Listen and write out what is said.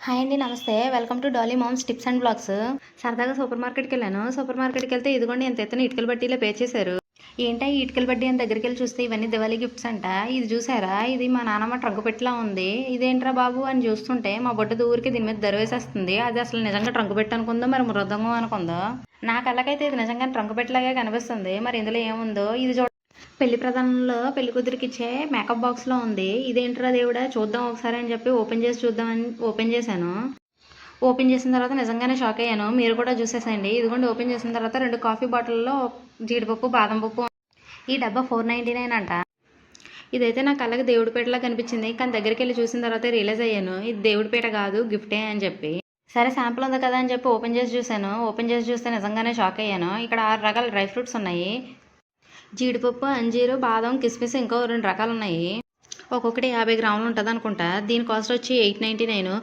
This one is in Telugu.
హాయ్ అండి, నమస్తే. Welcome to Dolly moms tips and blogs. సరదాగా సూపర్ మార్కెట్కి వెళ్ళాను. సూపర్ మార్కెట్కి వెళ్తే ఇదిగోండి ఎంత ఎత్తున ఇటుకల బట్టీలో పే చేశారు. ఏంటా ఈ ఇటుకల బడ్డీ అని దగ్గరికి వెళ్ళి చూస్తే ఇవన్నీ దివాళీ గిఫ్ట్స్ అంట. ఇది చూసారా, ఇది మా నాన్నమ్మ ట్రంక్ పెట్టిలా ఉంది. ఇదేంట్రా బాబు అని చూస్తుంటే మా బొడ్డ దూరికి దీని మీద దరివేసేస్తుంది. అది అసలు నిజంగా ట్రంక్ పెట్టి అనుకుందో మరి మృదంగం అనుకుందో. నా కళ్ళకైతే ఇది నిజంగా ట్రంక్ పెట్టిలాగే కనిపిస్తుంది. మరి ఇందులో ఏముందో ఇది పెళ్లి ప్రధానంలో పెళ్లి కూతురికి ఇచ్చే మేకప్ బాక్స్లో ఉంది. ఇదేంట్రా దేవుడా, చూద్దాం ఒకసారి అని చెప్పి ఓపెన్ చేసి చూద్దామని ఓపెన్ చేశాను. ఓపెన్ చేసిన తర్వాత నిజంగానే షాక్ అయ్యాను. మీరు కూడా చూసేసండి. ఇదిగోండి, ఓపెన్ చేసిన తర్వాత 2 కాఫీ బాటిల్లో జీడిపప్పు, బాదం పప్పు. ఈ డబ్బా 499 అంట. ఇదైతే నా కళ్ళకి దేవుడి పీటలా కనిపించింది. కానీ దగ్గరికి వెళ్ళి చూసిన తర్వాత రియలైజ్ అయ్యాను ఇది దేవుడి పీట కాదు, గిఫ్టే అని చెప్పి. సరే, శాంపుల్ ఉంది కదా అని చెప్పి ఓపెన్ చేసి చూశాను. ఓపెన్ చేసి చూస్తే నిజంగానే షాక్ అయ్యాను. ఇక్కడ 6 రకాల డ్రై ఫ్రూట్స్ ఉన్నాయి. జీడిపప్పు, అంజీరు, బాదం, కిస్మిస్, ఇంకో 2 రకాలు ఉన్నాయి. ఒక్కొక్కటి 50 గ్రాములు ఉంటుంది అనుకుంటా. దీని కాస్ట్ వచ్చి 899.